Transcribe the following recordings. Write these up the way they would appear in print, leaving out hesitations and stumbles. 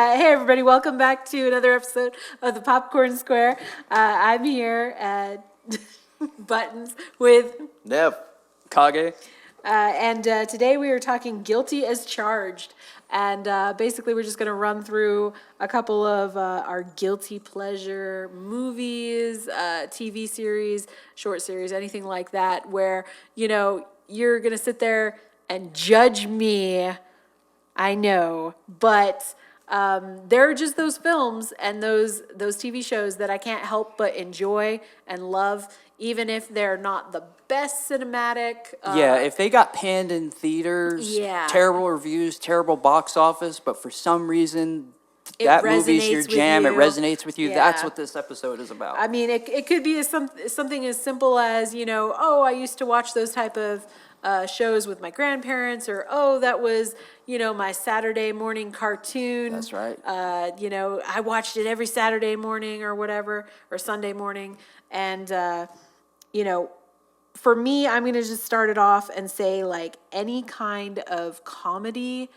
Hey everybody, welcome back to another episode of the Popcorn Square. I'm here at Buttons with Neff. Kage. and today we are talking Guilty as Charged. And basically we're just going to run through a couple of our guilty pleasure movies, TV series, short series, anything like that, where, you know, you're going to sit there and judge me. I know, but there are just those films and those TV shows that I can't help but enjoy and love, even if they're not the best cinematic. If they got panned in theaters, Yeah. terrible reviews, terrible box office, but for some reason It that movie's resonates your with jam, it you. resonates with you. That's Yeah. what this episode is about. I mean, it could be something as simple as, you know, oh, I used to watch those type of shows with my grandparents, or oh, that was, you know, my Saturday morning cartoon. That's right. You know, I watched it every Saturday morning or whatever, or Sunday morning. And, you know, for me, I'm going to just start it off and say, like, any kind of comedy,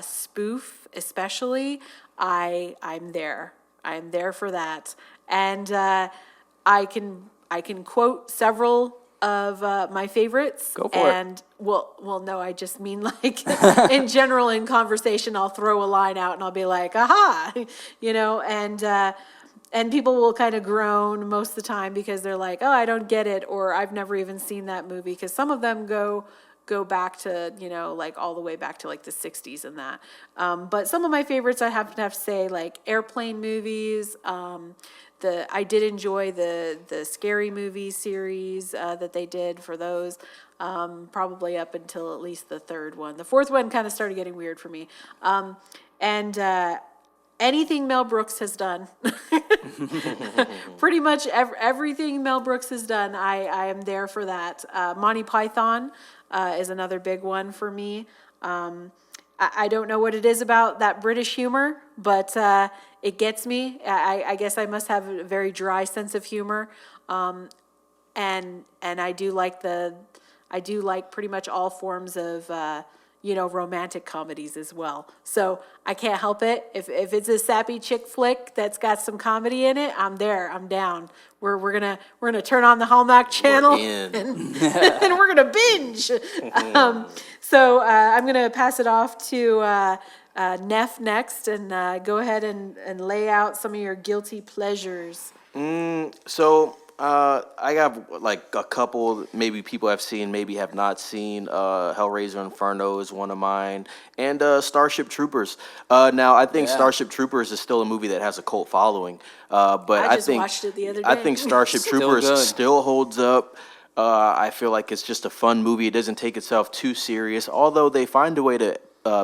spoof especially, I'm there. I'm there for that. And I can quote several of my favorites. Go for it. And well, no, I just mean like in general in conversation, I'll throw a line out and I'll be like, aha, you know, and people will kind of groan most of the time because they're like, oh, I don't get it, or I've never even seen that movie, because some of them go back to, you know, like all the way back to like the 60s and that. But some of my favorites, I have to say, like airplane movies. I did enjoy the Scary Movie series that they did for those, probably up until at least the third one. The fourth one kind of started getting weird for me. And anything Mel Brooks has done, pretty much everything Mel Brooks has done, I am there for that. Monty Python is another big one for me. I don't know what it is about that British humor, but it gets me. I guess I must have a very dry sense of humor, and I do like pretty much all forms of you know, romantic comedies as well. So I can't help it. If it's a sappy chick flick that's got some comedy in it, I'm there. I'm down. We're gonna turn on the Hallmark channel and we're gonna binge. So I'm gonna pass it off to Neff next, and go ahead and lay out some of your guilty pleasures. I have like a couple, maybe people have seen, maybe have not seen. Hellraiser Inferno is one of mine, and Starship Troopers. Now, I think Starship Troopers is still a movie that has a cult following, but I I just think watched it the other I day. think Starship Still Troopers good. still holds up. I feel like it's just a fun movie. It doesn't take itself too serious, although they find a way to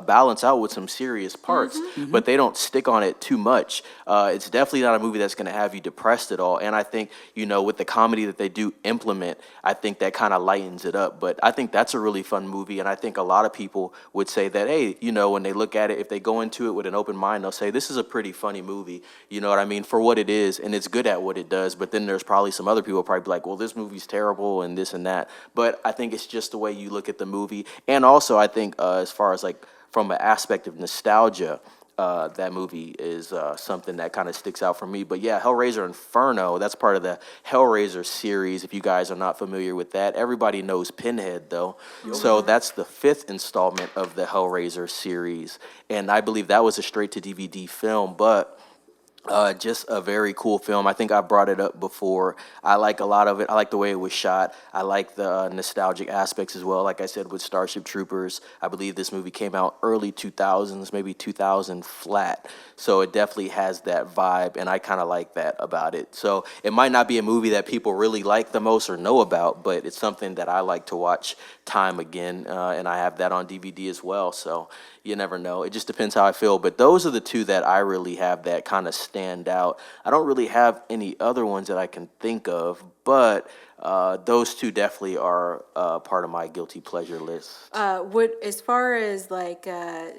balance out with some serious parts, but they don't stick on it too much. It's definitely not a movie that's going to have you depressed at all. And I think, you know, with the comedy that they do implement, I think that kind of lightens it up. But I think that's a really fun movie. And I think a lot of people would say that, hey, you know, when they look at it, if they go into it with an open mind, they'll say, this is a pretty funny movie. You know what I mean? For what it is. And it's good at what it does. But then there's probably some other people probably be like, well, this movie's terrible and this and that. But I think it's just the way you look at the movie. And also, I think as far as like, from an aspect of nostalgia, that movie is something that kind of sticks out for me. But yeah, Hellraiser Inferno, that's part of the Hellraiser series. If you guys are not familiar with that, everybody knows Pinhead though. So that's the 5th installment of the Hellraiser series. And I believe that was a straight to DVD film, but just a very cool film. I think I brought it up before. I like a lot of it. I like the way it was shot. I like the nostalgic aspects as well. Like I said, with Starship Troopers, I believe this movie came out early 2000s, maybe 2000 flat. So it definitely has that vibe, and I kind of like that about it. So it might not be a movie that people really like the most or know about, but it's something that I like to watch time again, and I have that on DVD as well. So you never know. It just depends how I feel. But those are the two that I really have that kind of stand out. I don't really have any other ones that I can think of, but those two definitely are part of my guilty pleasure list. As far as like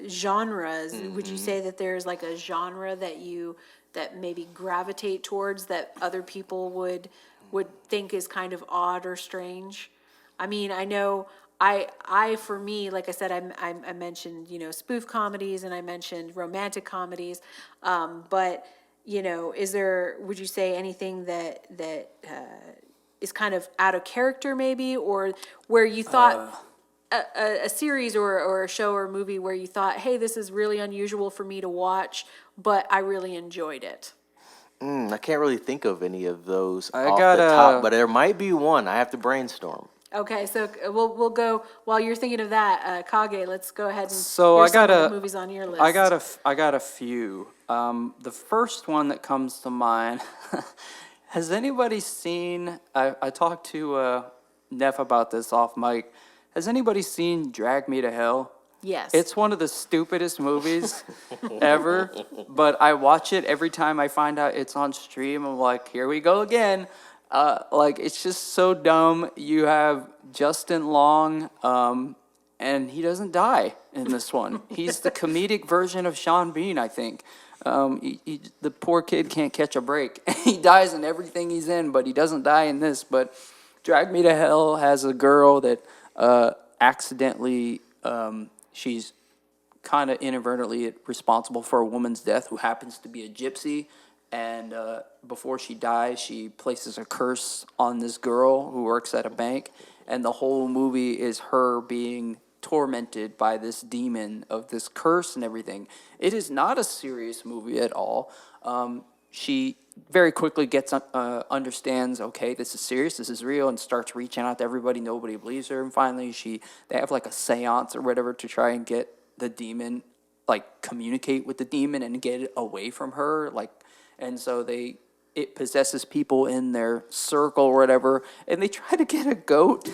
genres, would you say that there's like a genre that maybe gravitate towards that other people would think is kind of odd or strange? I mean, I know for me, like I said, I mentioned, spoof comedies and I mentioned romantic comedies. But, would you say anything that is kind of out of character maybe, or where you thought a series or a show or a movie where you thought, hey, this is really unusual for me to watch, but I really enjoyed it? I can't really think of any of those I off got the top, a. but there might be one. I have to brainstorm. Okay, so we'll go while you're thinking of that, Kage. Let's go ahead and So hear I some got of the a. movies on your list. I got a few. The first one that comes to mind. Has anybody seen? I talked to Neff about this off mic. Has anybody seen Drag Me to Hell? Yes. It's one of the stupidest movies ever, but I watch it every time I find out it's on stream. I'm like, here we go again. Like, it's just so dumb. You have Justin Long, and he doesn't die in this one. He's the comedic version of Sean Bean, I think. The poor kid can't catch a break. He dies in everything he's in, but he doesn't die in this. But Drag Me to Hell has a girl that accidentally, she's kind of inadvertently responsible for a woman's death who happens to be a gypsy. And before she dies, she places a curse on this girl who works at a bank. And the whole movie is her being tormented by this demon of this curse and everything. It is not a serious movie at all. She very quickly understands, okay, this is serious, this is real, and starts reaching out to everybody. Nobody believes her. And finally, they have like a seance or whatever to try and get the demon, like communicate with the demon and get it away from her. And so it possesses people in their circle or whatever, and they try to get a goat.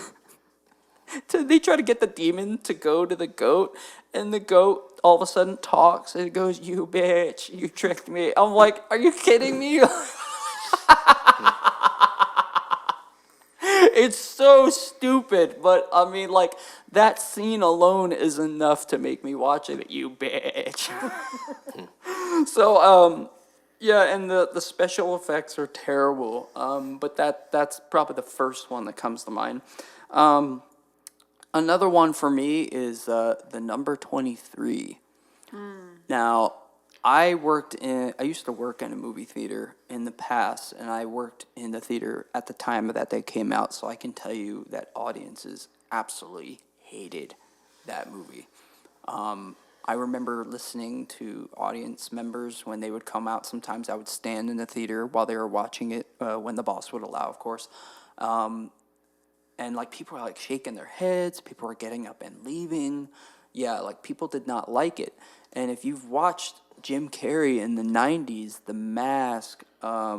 They try to get the demon to go to the goat, and the goat all of a sudden talks, and it goes, "You bitch, you tricked me." I'm like, are you kidding me? It's so stupid, but I mean, like, that scene alone is enough to make me watch it. You bitch. So, yeah, and the special effects are terrible. But that's probably the first one that comes to mind. Another one for me is the number 23. Now, I used to work in a movie theater in the past, and I worked in the theater at the time that they came out, so I can tell you that audiences absolutely hated that movie. I remember listening to audience members when they would come out. Sometimes I would stand in the theater while they were watching it, when the boss would allow, of course. And like people were like shaking their heads, people were getting up and leaving. Yeah, like people did not like it. And if you've watched Jim Carrey in the 90s, The Mask, I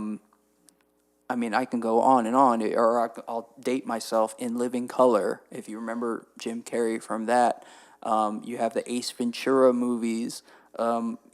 mean, I can go on and on, or I'll date myself, In Living Color, if you remember Jim Carrey from that. You have the Ace Ventura movies.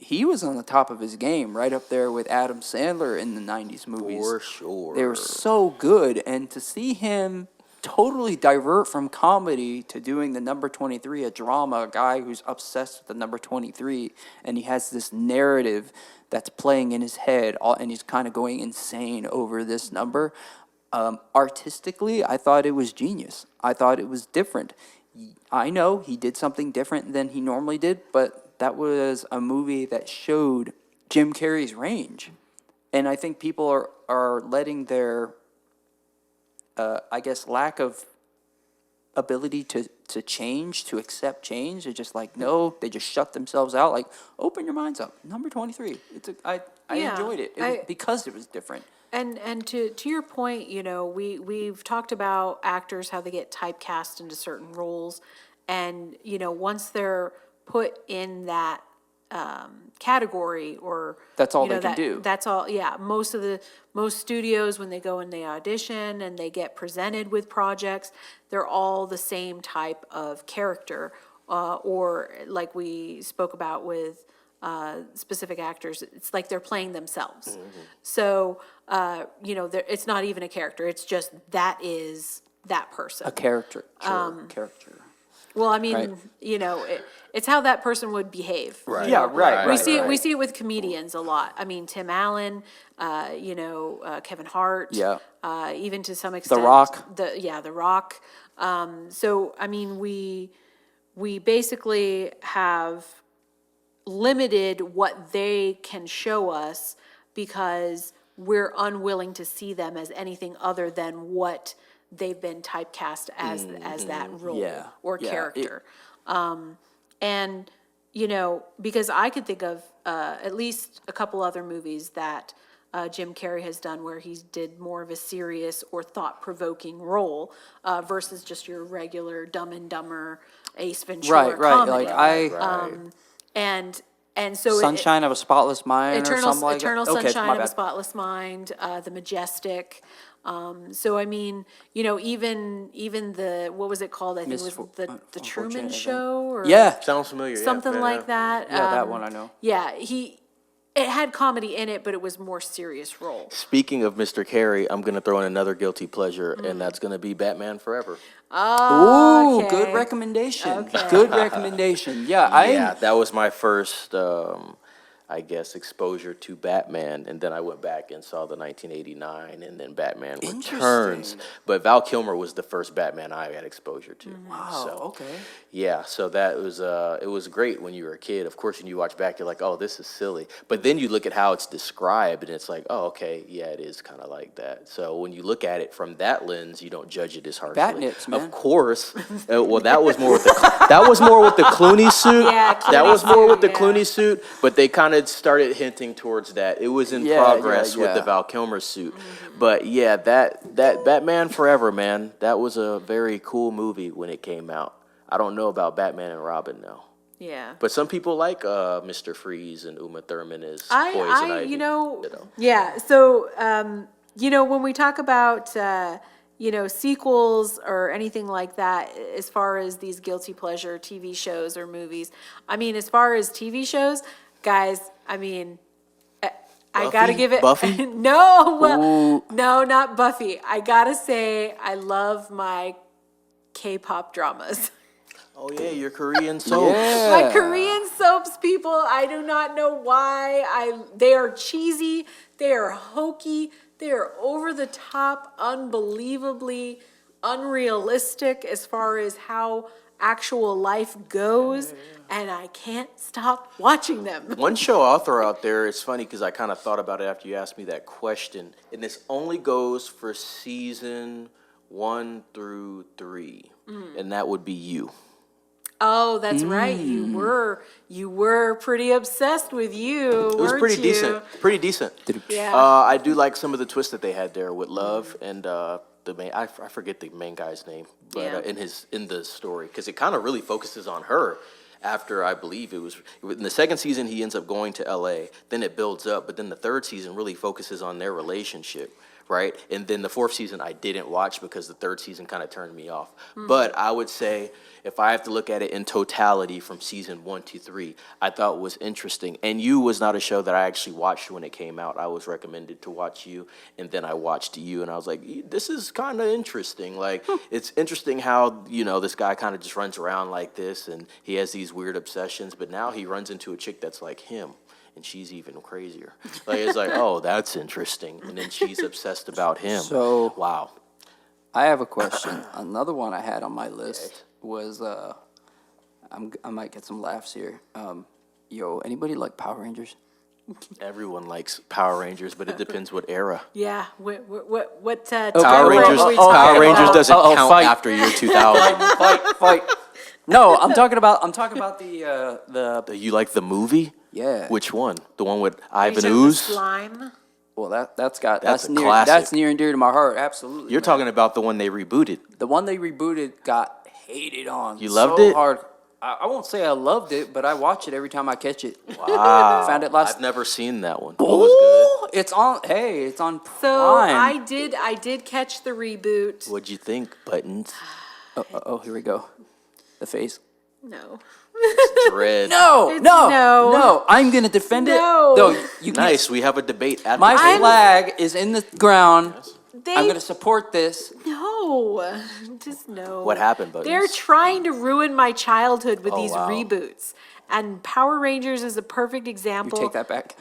He was on the top of his game, right up there with Adam Sandler in the 90s movies. For sure. They were so good, and to see him totally divert from comedy to doing the number 23, a drama, a guy who's obsessed with the number 23, and he has this narrative that's playing in his head, and he's kind of going insane over this number. Artistically, I thought it was genius. I thought it was different. I know he did something different than he normally did, but that was a movie that showed Jim Carrey's range. And I think people are letting their I guess, lack of ability to change, to accept change. They're just like, no, they just shut themselves out. Like, open your minds up. Number 23. I enjoyed it, because it was different. And to your point, we've talked about actors, how they get typecast into certain roles. And, once they're put in that category, or that's all they can do. That's all. Yeah, most studios, when they go and they audition and they get presented with projects, they're all the same type of character, or like we spoke about with specific actors, it's like they're playing themselves. Mm-hmm. So it's not even a character; it's just that is that person. A character. Character. Well, I mean, Right. you know, it's how that person would behave. Right. Yeah, right, We right, see it. right. We see it with comedians a lot. I mean, Tim Allen, Kevin Hart. Yeah. Even to some extent, Rock. The Rock. So I mean, we basically have limited what they can show us because we're unwilling to see them as anything other than what they've been typecast as that role Yeah, or yeah, character. And, because I could think of at least a couple other movies that Jim Carrey has done where he did more of a serious or thought-provoking role versus just your regular Dumb and Dumber, Ace Ventura Right. comedy. Like And so Sunshine of a Spotless Mind or something like Eternal that. Okay, Sunshine my of a bad. Spotless Mind, The Majestic. So I mean, even the, what was it called? I think it was the Truman Unfortunate Show or Yeah. Sounds familiar. Yeah, something yeah, like yeah. that. Yeah, that one I know. Yeah, it had comedy in it, but it was more serious role. Speaking of Mr. Carey, I'm going to throw in another guilty pleasure, Mm. and that's going to be Batman Forever. Ooh, Okay. good recommendation. Okay. Good recommendation. Yeah, that was my first, I guess, exposure to Batman, and then I went back and saw the 1989, and then Batman Returns. Interesting. But Val Kilmer was the first Batman I had exposure to. Wow, So, okay. yeah, so that was it was great when you were a kid. Of course, when you watch back, you're like, oh, this is silly. But then you look at how it's described, and it's like, oh, okay, yeah, it is kind of like that. So when you look at it from that lens, you don't judge it as harshly. Batnips, man. Of course. Well, that was more with the Clooney suit. Yeah, that was more with the Clooney suit, Clooney suit, but they kind of started hinting towards that. It was in progress with the yeah. Val Kilmer suit. But yeah, that Batman Forever, man, that was a very cool movie when it came out. I don't know about Batman and Robin now. Yeah. But some people like Mr. Freeze and Uma Thurman as Poison Ivy. Yeah. So, when we talk about, sequels or anything like that, as far as these guilty pleasure TV shows or movies, I mean, as far as TV shows, guys, I mean, I gotta give it. Buffy? No, no, not Buffy. I gotta say, I love my K-pop dramas. Oh yeah, your Korean soap. My Korean soaps, people, I do not know why. They are cheesy, they are hokey, they are over the top, unbelievably unrealistic as far as how actual life goes, and I can't stop watching them. One show I'll throw out there, it's funny because I kind of thought about it after you asked me that question, and this only goes for season 1 through 3, and that would be You. Oh, that's right. You were pretty obsessed with You. It was pretty decent. Pretty decent. Yeah. I do like some of the twists that they had there with Love and the main. I forget the main guy's name, but Yeah. in the story, because it kind of really focuses on her. After I believe it was in the second season, he ends up going to L.A. Then it builds up, but then the third season really focuses on their relationship, right? And then the fourth season I didn't watch because the third season kind of turned me off. But I would say if I have to look at it in totality from season 1 to 3, I thought it was interesting. And You was not a show that I actually watched when it came out. I was recommended to watch You, and then I watched You, and I was like, this is kind of interesting. Like, it's interesting how, this guy kind of just runs around like this, and he has these weird obsessions, but now he runs into a chick that's like him. And she's even crazier. Like, it's like, oh, that's interesting. And then she's obsessed about him. So- wow. I have a question. Another one I had on my list was I might get some laughs here. Anybody like Power Rangers? Everyone likes Power Rangers, but it depends what era. Yeah. What Power Rangers, Power Rangers doesn't count fight. after year 2000. Fight. No, I'm talking about the You like the movie? Yeah. Which one? The one with Ivan Rangers Ooze? Slime. well That's that's a near classic. that's near and dear to my heart. Absolutely. You're man. talking about the one they rebooted. The one they rebooted got hated on. You loved so it? hard. I won't say I loved it, but I watch it every time I catch it. Wow. Found it last. I've never seen that one. What was good? It's on. Hey, it's on So Prime. I did catch the reboot. What'd you think, Buttons? Oh, here we go. The face. No. Dread. No. I'm gonna defend No. it. No, you can't. Nice. We have a debate at My the table. flag is in the ground. I'm going to support this. No, just no. What happened, buddies? They're trying to ruin my childhood with these wow. reboots. And Power Rangers is a perfect You example. take that back.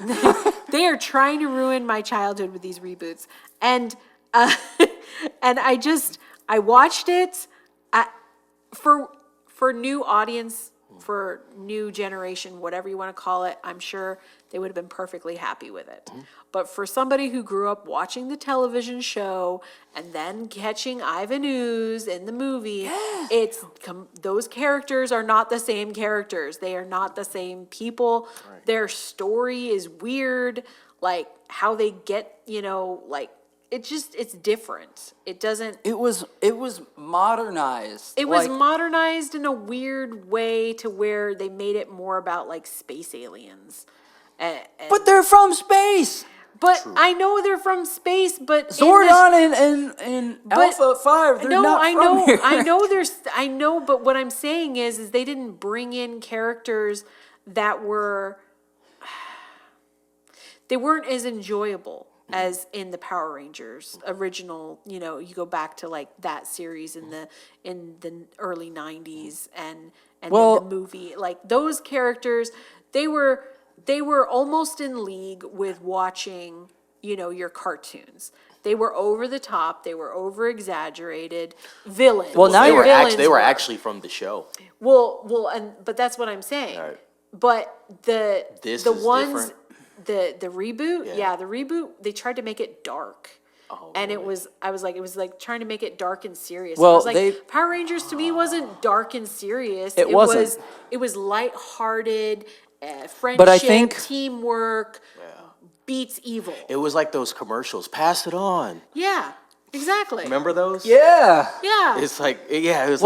They are trying to ruin my childhood with these reboots. And and I watched it for new audience, for new generation, whatever you want to call it. I'm sure they would have been perfectly happy with it. But for somebody who grew up watching the television show and then catching Ivan Ooze in the movie, those characters are not the same characters. They are not the same people. Right. Their story is weird. Like how they get, like it's different. It doesn't. It was modernized. It was modernized in a weird way to where they made it more about like space aliens. But they're from space. But True. I know they're from space, but Zordon and Alpha 5, they're not from here. I know, but what I'm saying is they didn't bring in characters that they weren't as enjoyable as in the Power Rangers original. You go back to like that series in the early 90s and then the movie, like those characters, they were almost in league with watching, your cartoons. They were over the top. They were over exaggerated villains. Well, now they were actually from the show. But that's what I'm saying. Right. But the ones, different. the reboot, the reboot, they tried to make it dark. Oh, and really? It was like trying to make it dark and serious. Well, I was like, Power Rangers to me wasn't dark and serious. It wasn't. It was lighthearted. Friendship, but I think teamwork beats evil. It was like those commercials. Pass it on. Yeah, exactly. Remember those? Yeah. It's like weird. It was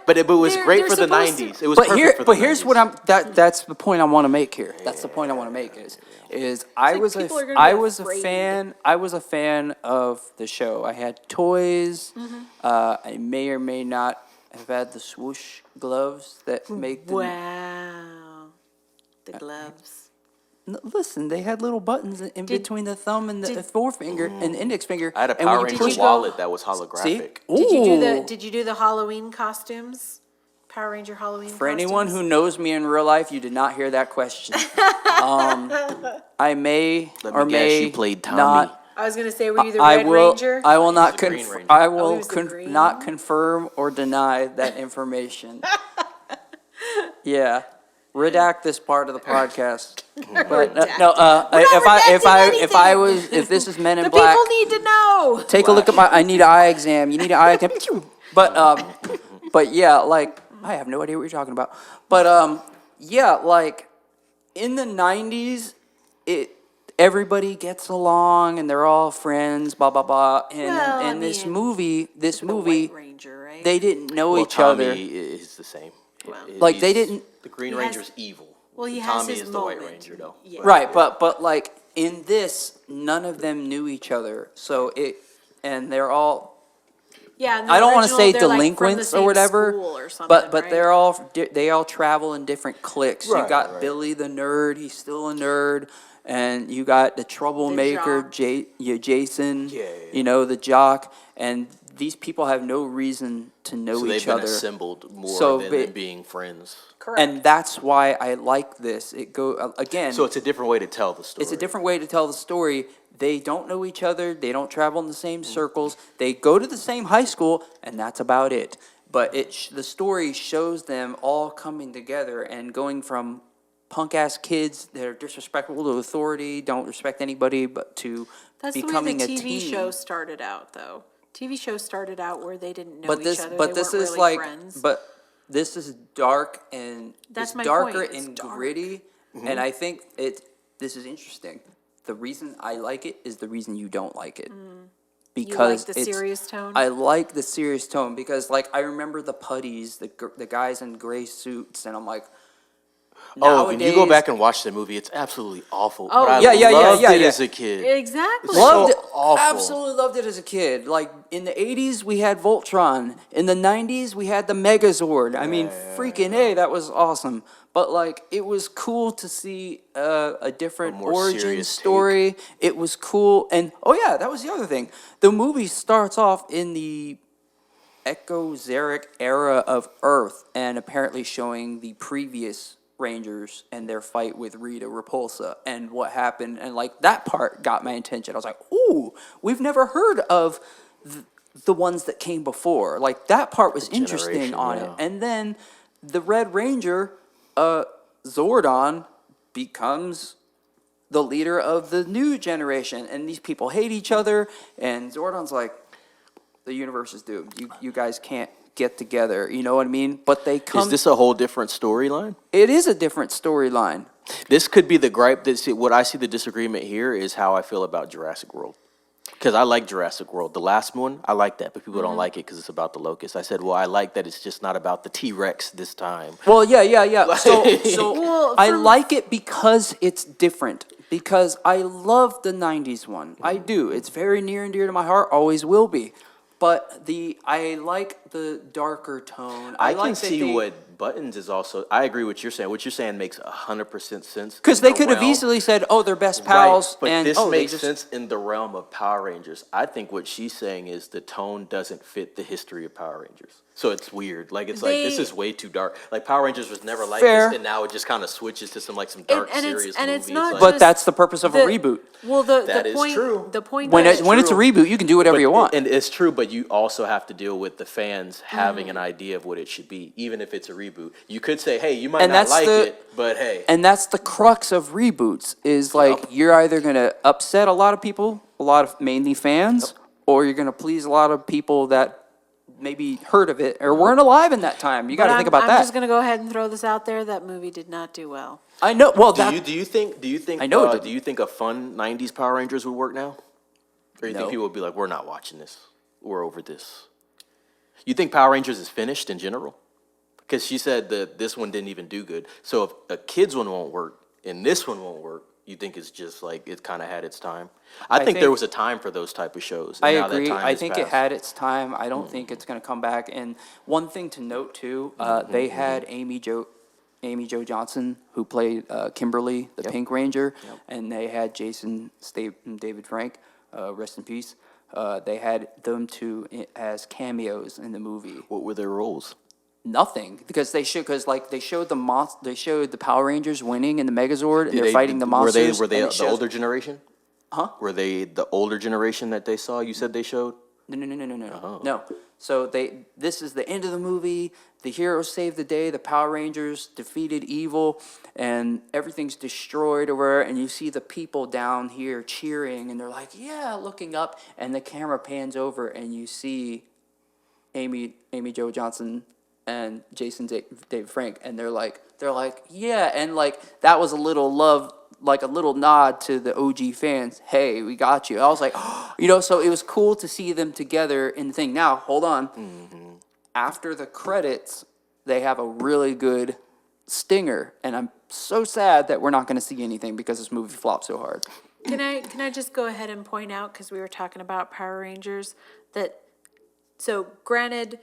but it was great for the 90s. It was perfect for the 90s. Here's what that's the point I want to make here. That's the point I want to make is I was a fan of the show. I had toys. Mm-hmm. I may or may not have had the swoosh gloves that make the... Wow. The gloves. Listen, they had little buttons in between the thumb and the forefinger and index finger. I had a Power Ranger wallet that was holographic. Did you do the Halloween costumes? Power Ranger Halloween For anyone who knows me in real life, you did not hear that question. I may or may you played Tommy. not... I was gonna say, were you the Red Ranger? I will not not confirm or deny that information. Yeah, redact this part of the podcast. But if this is Men in Black, people need to know. Take a look at I need an eye exam. You need an eye exam. But yeah, like I have no idea what you're talking about. But yeah, like in the 90s, everybody gets along and they're all friends, blah blah blah. And this movie, White Ranger, right? they didn't know each Tommy other. is the same. Like they didn't. The Green Ranger's evil. Well, he has Tommy his is the White moment. Ranger, though. Yeah. Right, but like in this, none of them knew each other. So and they're all. Yeah, I don't want to say they're, like, from the delinquents same or whatever, school or something, but right? they all travel in different cliques. Right, you got right. Billy the nerd, he's still a nerd, and you got the troublemaker Jason, the jock, and these people have no reason to know each other. They've been assembled more than being friends. Correct. And that's why I like this. Again. So it's a different way to tell the story. It's a different way to tell the story. They don't know each other. They don't travel in the same circles. They go to the same high school, and that's about it. But the story shows them all coming together and going from punk-ass kids that are disrespectful to authority, don't respect anybody, but to becoming a team. That's the way the TV show started out, though. TV show started out where they didn't know each other. But they this weren't is really like, friends. but this is dark and That's it's my darker point. It's and dark. gritty, and I think this is interesting. The reason I like it is the reason you don't like it. Because you like the serious tone? I like the serious tone because, like, I remember the putties, the guys in gray suits, and I'm like, when you go back and watch the movie, it's absolutely awful. Oh, but I loved it as a kid. Exactly. Loved it. Awful. Absolutely loved it as a kid. Like, in the 80s, we had Voltron. In the 90s, we had the Megazord. I mean, freaking A, that was awesome. But like, it was cool to see a different more origin serious story. It was cool, and oh yeah, that was the other thing. The movie starts off in the Echozeric era of Earth, and apparently showing the previous Rangers and their fight with Rita Repulsa and what happened, and like that part got my attention. I was like, "Ooh, we've never heard of the ones that came before." Like that part was interesting generation, on it. yeah. And then the Red Ranger, Zordon, becomes the leader of the new generation, and these people hate each other. And Zordon's like, "The universe is doomed. You guys can't get together." You know what I mean? But they come. Is this a whole different storyline? It is a different storyline. This could be the gripe. What I see the disagreement here is how I feel about Jurassic World. Because I like Jurassic World. The last one, I like that, but people don't like it because it's about the locust. I said, well, I like that it's just not about the T-Rex this time. Well, yeah. So Well, I from- like it because it's different. Because I love the '90s one. I do. It's very near and dear to my heart. Always will be. But I like the darker tone. I like can that see what Buttons is also. I agree with what you're saying. What you're saying makes 100% sense. because in they the could have realm. easily said, "Oh, they're best pals," Right, but and this oh, makes they just sense in the realm of Power Rangers. I think what she's saying is the tone doesn't fit the history of Power Rangers. So it's weird. Like it's like this They- is way too dark. Like Power Rangers was never like Fair. this, and now it just kind of switches to some dark, and serious it's movie. not like, But just that's the purpose of a the- reboot. Well, That the is point, true. the point When that- when it's a reboot, you can do whatever you want. And it's true, but you also have to deal with the fans having Mm. an idea of what it should be, even if it's a reboot. You could say, hey, you might And not that's like the- it, but hey. And that's the crux of reboots is like you're either going to upset a lot of people, a lot of mainly fans, or you're going to please a lot of people that maybe heard of it or weren't alive in that time. You got to think about I'm that. just gonna go ahead and throw this out there. That movie did not do well. I know. Well, Do that you think I know it do didn't. you think a fun 90s Power Rangers would work now? Or you No. think people would be like, we're not watching this. We're over this. You think Power Rangers is finished in general? Because she said that this one didn't even do good. So if a kids one won't work and this one won't work, you think it's just like it kind of had its time? I think there think- was a time for those type of shows. And I now that agree. time I has think it passed. had its time. I don't think it's going to come back. And one thing to note too, they had Amy Jo Johnson, who played Kimberly, the Pink Ranger, and they had David Frank, rest in peace. They had them two as cameos in the movie. What were their roles? Nothing, because they showed the Power Rangers winning in the Megazord, and they're fighting the monsters. Were they and the it shows- older generation? Huh? Were they the older generation that they saw? You said they showed? No. No. So this is the end of the movie. The heroes save the day. The Power Rangers defeated evil, and everything's destroyed over. And you see the people down here cheering, and they're like, "Yeah!" looking up, and the camera pans over, and you see Amy Jo Johnson and David Frank, and they're like, "Yeah!" And like that was a little love. Like a little nod to the OG fans. Hey, we got you. I was like, so it was cool to see them together in the thing. Now, hold on. After the credits, they have a really good stinger, and I'm so sad that we're not going to see anything because this movie flopped so hard. Can I just go ahead and point out, because we were talking about Power Rangers, so granted,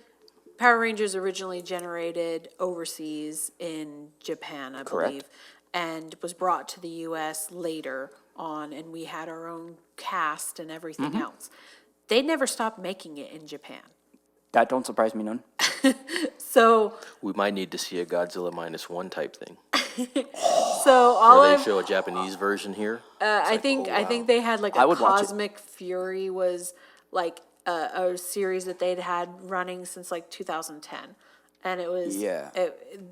Power Rangers originally generated overseas in Japan, I believe, and was brought to the US later on, and we had our own cast and everything else. They never stopped making it in Japan. That don't surprise me none. So We might need to see a Godzilla -1 type thing. all Where I've they show a Japanese version here. I think they had like I a would watch it. Cosmic Fury was like a series that they'd had running since like 2010, and it was Yeah.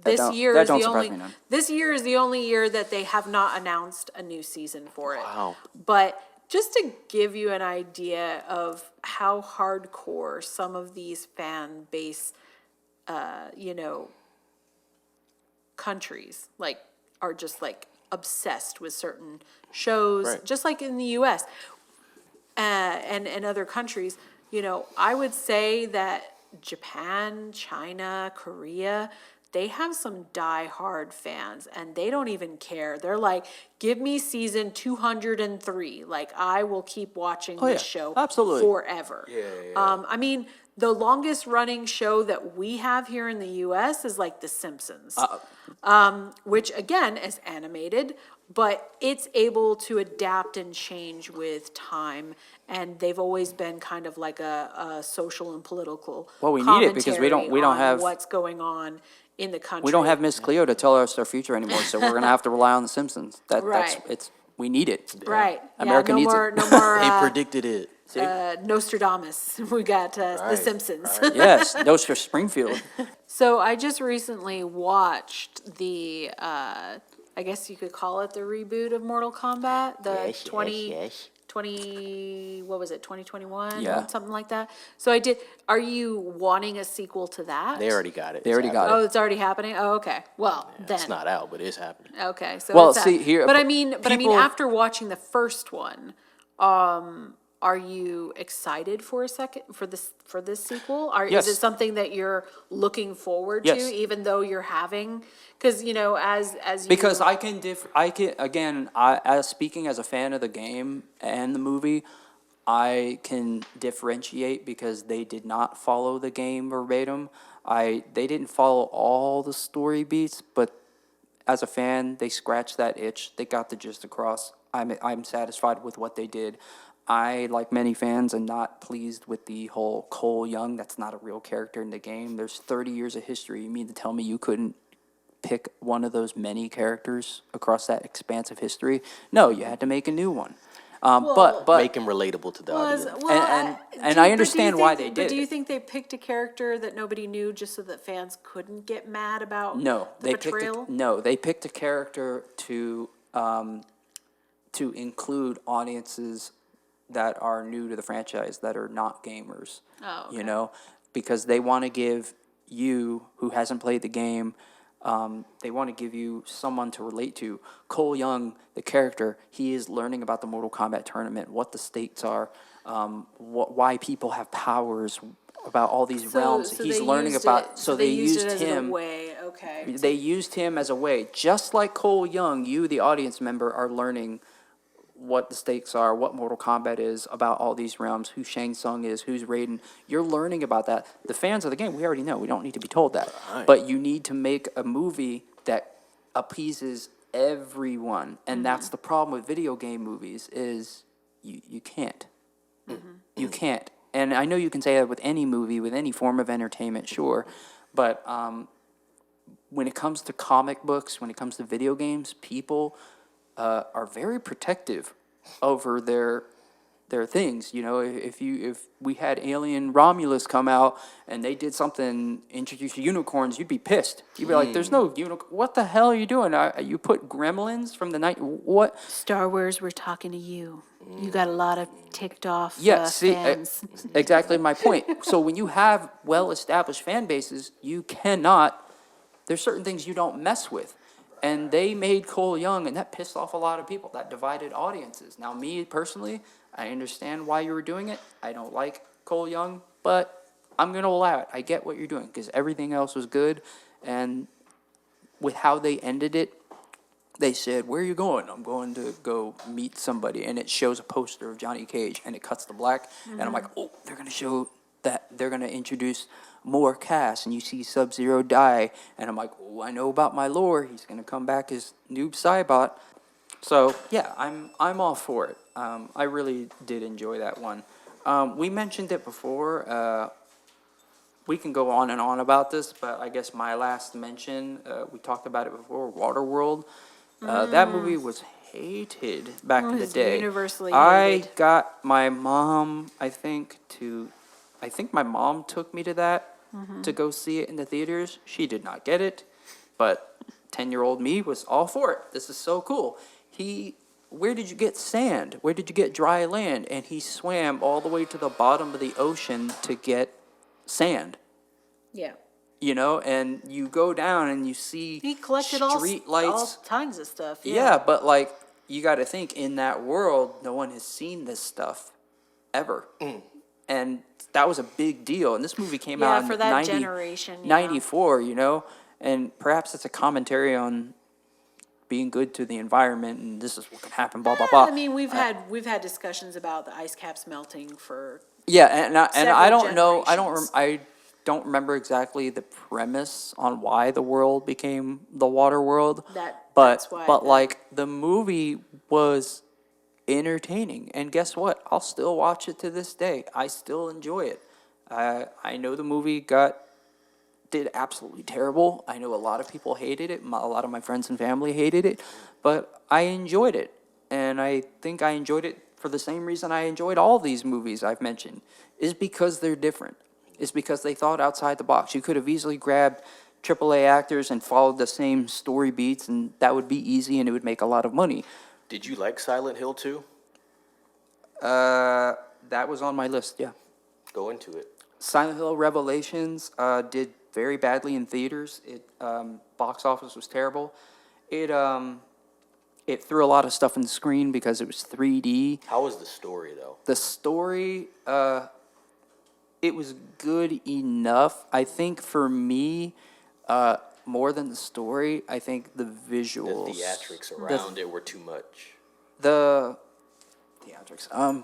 This don't- year that is don't the surprise only me none. this year is the only year that they have not announced a new season for it. Wow. But just to give you an idea of how hardcore some of these fan base, countries like are just like obsessed with certain shows, Right. just like in the U.S. And other countries. I would say that Japan, China, Korea, they have some die-hard fans, and they don't even care. They're like, give me season 203. Like, I will keep watching this yeah. show Absolutely. forever. I mean, the longest running show that we have here in the US is like The Simpsons, which again is animated, but it's able to adapt and change with time. And they've always been kind of like a social and political Well, we need it because we don't commentary on have what's going on in the country. we don't have Miss Cleo to tell us our future anymore, so we're gonna have to rely on The Simpsons. Right. We need it. Right. America no needs more, it. No more They predicted it. Nostradamus. We got The Right, Simpsons. right. Yes, Nostra Springfield. So I just recently watched the, I guess you could call it the reboot of Mortal Kombat, the Yes, 20, what was it, 2021? Yeah. Something like that. So I did, are you wanting a sequel to that? They already got it. They already got Oh, it's already happening? Oh, okay. Well, then. It's not out, but it's happening. Okay, so Well, it's see, that. here- But I mean, people- after watching the first one, are you excited for this sequel? Yes. Is it something that you're looking forward Yes. to, even though you're having? Because as you, Because I can again, as speaking as a fan of the game and the movie, I can differentiate because they did not follow the game verbatim. They didn't follow all the story beats, but as a fan, they scratched that itch. They got the gist across. I'm satisfied with what they did. I, like many fans, am not pleased with the whole Cole Young. That's not a real character in the game. There's 30 years of history. You mean to tell me you couldn't pick one of those many characters across that expansive history? No, you had to make a new one. But Make him relatable to the audience. and I understand why they But did do you it. think they picked a character that nobody knew just so that fans couldn't get mad about No, the betrayal? they picked a character to include audiences that are new to the franchise that are not gamers. Oh, okay. You know, because they want to give you who hasn't played the game, they want to give you someone to relate to. Cole Young, the character, he is learning about the Mortal Kombat tournament, what the stakes are, why people have powers, about all these realms. He's learning about. So they used it him. as a way. Okay. They used him as a way, just like Cole Young. You, the audience member, are learning what the stakes are, what Mortal Kombat is, about all these realms, who Shang Tsung is, who's Raiden. You're learning about that. The fans of the game, we already know. We don't need to be told that. Right. But you need to make a movie that appeases everyone. And that's the problem with video game movies is you can't. You can't. And I know you can say that with any movie, with any form of entertainment, sure. But when it comes to comic books, when it comes to video games, people are very protective over their things. You know, if we had Alien Romulus come out and they did something, introduce unicorns, you'd be pissed. You'd be like, "There's no unicorn. What the hell are you doing? You put gremlins from the night? What?" Star Wars, we're talking to you. You got a lot of ticked off fans. Exactly my point. So when you have well-established fan bases, you cannot. There's certain things you don't mess with. And they made Cole Young, and that pissed off a lot of people. That divided audiences. Now, me personally, I understand why you were doing it. I don't like Cole Young, but I'm going to allow it. I get what you're doing because everything else was good. And with how they ended it, they said, "Where are you going?" "I'm going to go meet somebody." And it shows a poster of Johnny Cage, and it cuts to black. And I'm like, oh, they're going to show that. They're going to introduce more cast, and you see Sub-Zero die, and I'm like, oh, I know about my lore. He's gonna come back as Noob Saibot. So yeah, I'm all for it. I really did enjoy that one. We mentioned it before. We can go on and on about this, but I guess my last mention, we talked about it before. Waterworld. That movie was hated back in the was day. universally I hated. got my mom, I think my mom took me to that. To go see it in the theaters. She did not get it, but 10-year-old me was all for it. This is so cool. Where did you get sand? Where did you get dry land? And he swam all the way to the bottom of the ocean to get sand. Yeah. You know, and you go down and you see He collected street all lights. kinds of stuff. Yeah, but like you got to think in that world, no one has seen this stuff ever. And that was a big deal. And this movie came out in for that generation, 94, you know? And perhaps it's a commentary on being good to the environment, and this is what can happen, blah blah blah. I mean, we've had discussions about the ice caps melting for Yeah, and I several don't know, generations. I don't remember exactly the premise on why the world became the water world. That's why But the- like the movie was entertaining, and guess what? I'll still watch it to this day. I still enjoy it. I know the movie did absolutely terrible. I know a lot of people hated it. A lot of my friends and family hated it, but I enjoyed it, and I think I enjoyed it for the same reason I enjoyed all these movies I've mentioned, is because they're different. Is because they thought outside the box. You could have easily grabbed AAA actors and followed the same story beats, and that would be easy, and it would make a lot of money. Did you like Silent Hill 2? That was on my list, yeah. Go into it. Silent Hill Revelations did very badly in theaters. It box office was terrible. It threw a lot of stuff in the screen because it was 3D. How was the story, though? The story, it was good enough. I think for me, more than the story, I think the The visuals. theatrics around it were too much. The theatrics.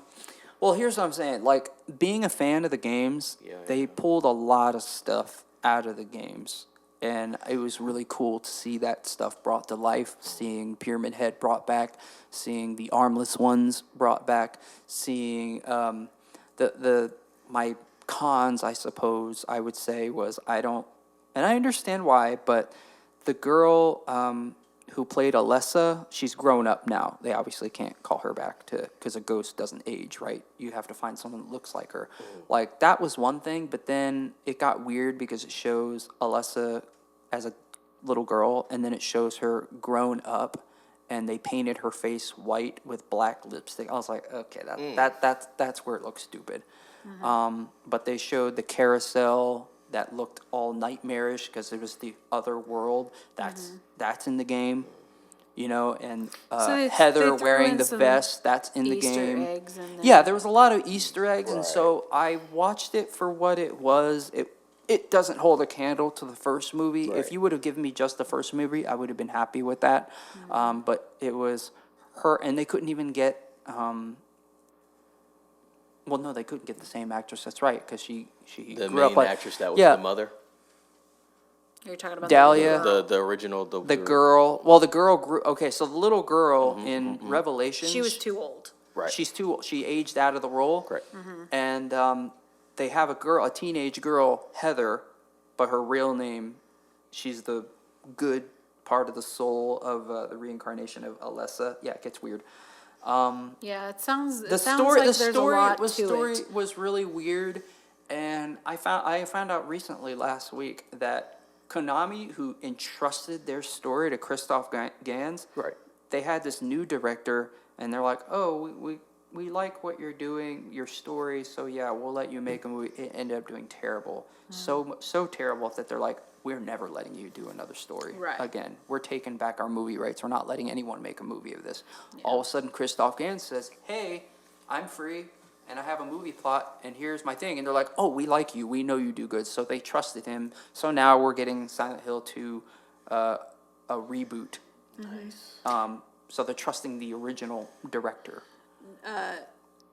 Well, here's what I'm saying. Like, being a fan of the games, they pulled a lot of stuff out of the games. And it was really cool to see that stuff brought to life, seeing Pyramid Head brought back, seeing the Armless Ones brought back, seeing my cons, I suppose, I would say, was and I understand why, but the girl who played Alessa, she's grown up now. They obviously can't call her back because a ghost doesn't age, right? You have to find someone that looks like her. Like, that was one thing, but then it got weird because it shows Alessa as a little girl, and then it shows her grown up, and they painted her face white with black lipstick. I was like, okay, that's where it looks stupid. But they showed the carousel that looked all nightmarish because it was the other world. That's in the game, you know, and they Heather threw wearing in the some vest, that's in the Easter game. eggs in there. Yeah, there was a lot of Easter eggs, and Right. so I watched it for what it was. It doesn't hold a candle to the first movie. Right. If you would have given me just the first movie, I would have been happy with that. But it was her, and they couldn't even get. Well, no, they couldn't get the same actress. That's right, because she The grew up main like actress that was yeah, the mother? You're talking about Dahlia. the girl. The original... the girl. Well, the girl grew. Okay, so the little girl in Revelations. She was too old. Right. She's too old. She aged out of the role. Correct. And they have a teenage girl, Heather, but her real name, she's the good part of the soul of the reincarnation of Alessa. Yeah, it gets weird. Yeah, it sounds. The It sounds story, like the there's story, a lot the to story it. was really weird, and I found out recently last week that Konami, who entrusted their story to Christoph Gans, Right. they had this new director, and they're like, "Oh, we like what you're doing, your story, so yeah, we'll let you make a movie." It ended up doing terrible, so terrible that they're like, "We're never letting you do another story Right. again. We're taking back our movie rights. We're not letting anyone make a movie of this." All of a sudden, Christoph Gans says, "Hey, I'm free, and I have a movie plot, and here's my thing." And they're like, "Oh, we like you. We know you do good." So they trusted him. So now we're getting Silent Hill 2, a reboot. Nice. So they're trusting the original director.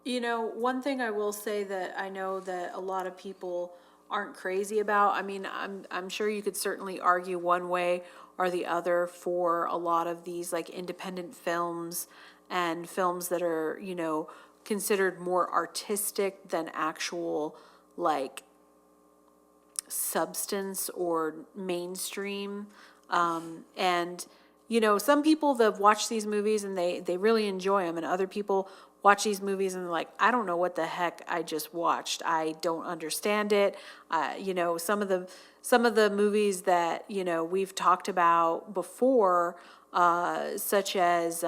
You know, one thing I will say that I know that a lot of people aren't crazy about. I mean, I'm sure you could certainly argue one way or the other for a lot of these like independent films and films that are, you know, considered more artistic than actual like substance or mainstream. And you know, some people that watch these movies and they really enjoy them, and other people watch these movies and they're like, I don't know what the heck I just watched. I don't understand it. You know, some of the movies that, you know, we've talked about before, such as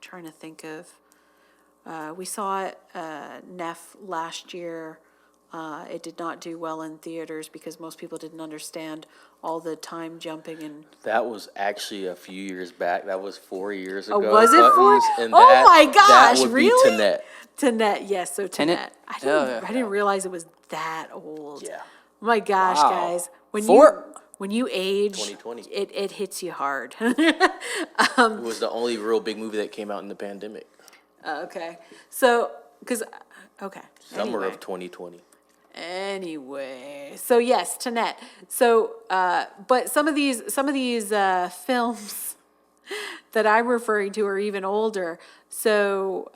trying to think of, we saw it, Neff last year. It did not do well in theaters because most people didn't understand all the time jumping and. That was actually a few years back. That was 4 years ago. Oh, was it Buttons, 4? and Oh that- my gosh, that would really? be Tenet. Tenet, yes, so Tenet. Tenet? I Yeah. didn't realize it was that old. Yeah. Oh my gosh, Wow. guys. when Four. when you age, 2020. it hits you hard. It was the only real big movie that came out in the pandemic. Okay. So, okay. Summer Anyway. of 2020. Anyway, so yes, Tanette. So, but some of these films that I'm referring to are even older. So,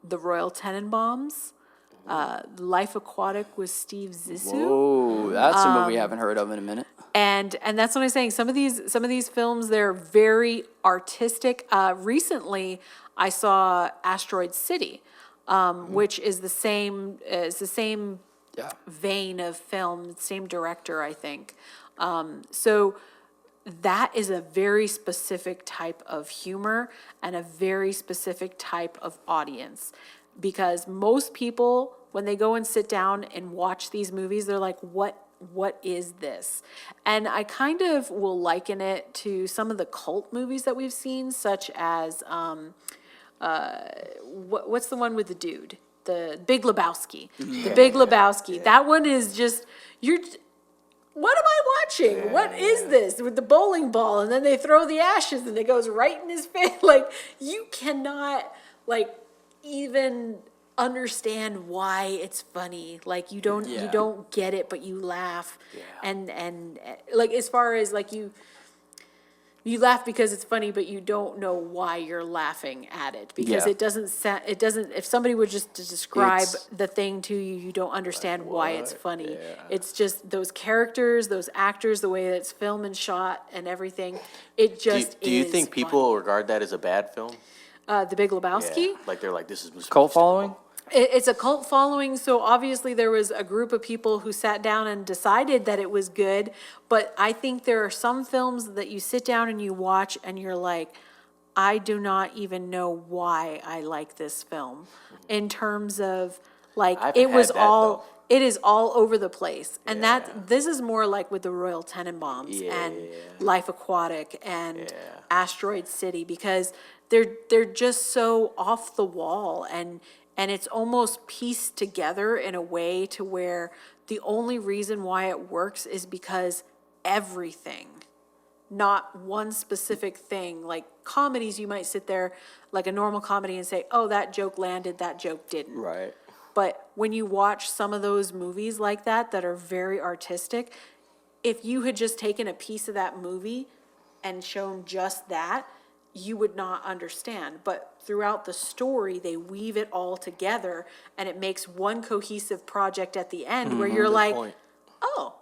The Royal Tenenbaums, Life Aquatic with Steve Zissou. Oh, that's a movie I haven't heard of in a minute. And that's what I'm saying. Some of these films, they're very artistic. Recently, I saw Asteroid City, which is the same Yeah. vein of film, same director, I think. So that is a very specific type of humor and a very specific type of audience, because most people, when they go and sit down and watch these movies, they're like, what is this? And I kind of will liken it to some of the cult movies that we've seen, such as what's the one with the dude? The Big Lebowski. The Big Lebowski. That one is just, what am I watching? What is this? With the bowling ball, and then they throw the ashes and it goes right in his face. Like, you cannot, like, even understand why it's funny. Like, you don't get it, but you laugh. And like, as far as like you laugh because it's funny, but you don't know why you're laughing at it, because Yeah. it doesn't, if somebody were just to describe It's- the thing to you, you don't understand why it's funny. It's just those characters, those actors, the way that it's filmed and shot and everything. It just Do you is think people regard that as a bad film? The Big Lebowski? Like they're like, this is Cult following? It's a cult following, so obviously there was a group of people who sat down and decided that it was good, but I think there are some films that you sit down and you watch and you're like, I do not even know why I like this film. In terms of, like, I haven't it was had that, all, though. it is all over the place. And this is more like with the Royal Tenenbaums and Life Aquatic and Asteroid City, because they're just so off the wall, and it's almost pieced together in a way to where the only reason why it works is because everything, not one specific thing. Like comedies, you might sit there like a normal comedy and say, oh, that joke landed, that joke didn't. Right. But when you watch some of those movies like that are very artistic, if you had just taken a piece of that movie and shown just that, you would not understand. But throughout the story, they weave it all together, and it makes one cohesive project at the end where you're like, point. oh,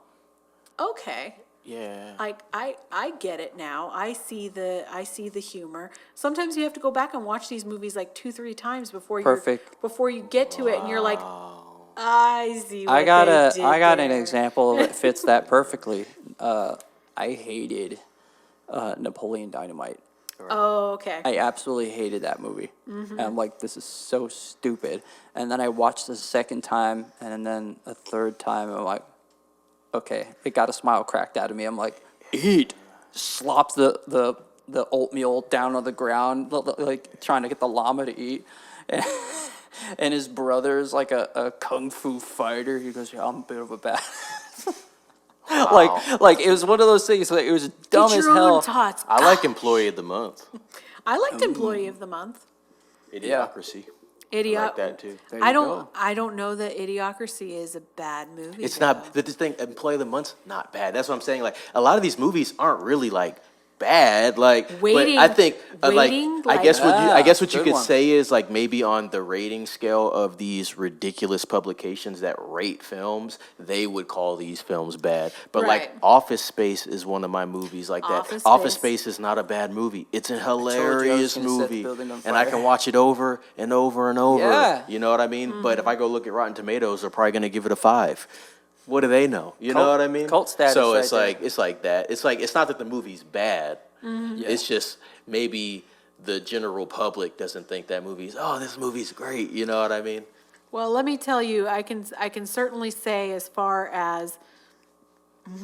okay. Yeah. Like, I get it now. I see the humor. Sometimes you have to go back and watch these movies like 2-3 times before you get to it, and you're like, I see what I got an there. example that fits that perfectly. I hated Napoleon Dynamite. Oh, okay. I absolutely hated that movie. And I'm like, this is so stupid. And then I watched the second time, and then a third time, I'm like, okay, it got a smile cracked out of me. I'm like, eat. Slops the oatmeal down on the ground, like trying to get the llama to eat. And his brother's like a kung fu fighter. He goes, yeah, I'm a bit of a badass. Like it was one of those things. Like, it was dumb Get as your hell. own tots. I like Employee of the Month. I liked Employee of the Month. Idiocracy. I like that too. There you I go. don't know that Idiocracy is a bad movie. It's though. not, the thing, Employee of the Month's not bad. That's what I'm saying. Like, a lot of these movies aren't really, like, bad. Like, Waiting- but I think, Waiting, I guess what you good could one. say is, like, maybe on the rating scale of these ridiculous publications that rate films, they would call these films bad. But, like, Right. Office Space is one of my movies like that. Office Office Space. Space is not a bad movie. It's a I was hilarious gonna set the movie. building on And I fire. can watch it over and over and over. Yeah. You know what I mean? But if I go look at Rotten Tomatoes, they're probably going to give it a 5. What do they know? You know Cult- what I mean? cult status So right it's there. like it's like that. It's like, it's not that the movie's bad. Yeah. It's just maybe the general public doesn't think that this movie's great. You know what I mean? Well, let me tell you, I can certainly say, as far as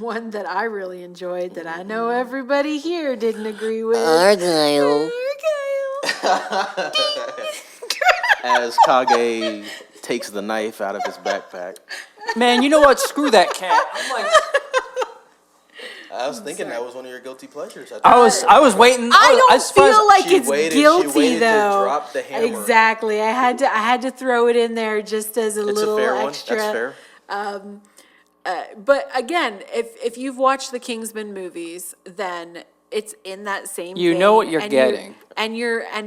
one that I really enjoyed that I know everybody here didn't agree with. Argyle. As Kage takes the knife out of his backpack. Man, you know what? Screw that cat. I'm like, I was thinking that was one of your guilty pleasures. I was waiting. I don't was surprised- feel like She it's waited- she guilty waited to though. drop the hammer. Exactly. I had to throw it in there just as a It's little a fair extra. one. That's fair. But again, if you've watched the Kingsman movies, then it's in that same. You vein, know what you're and getting. And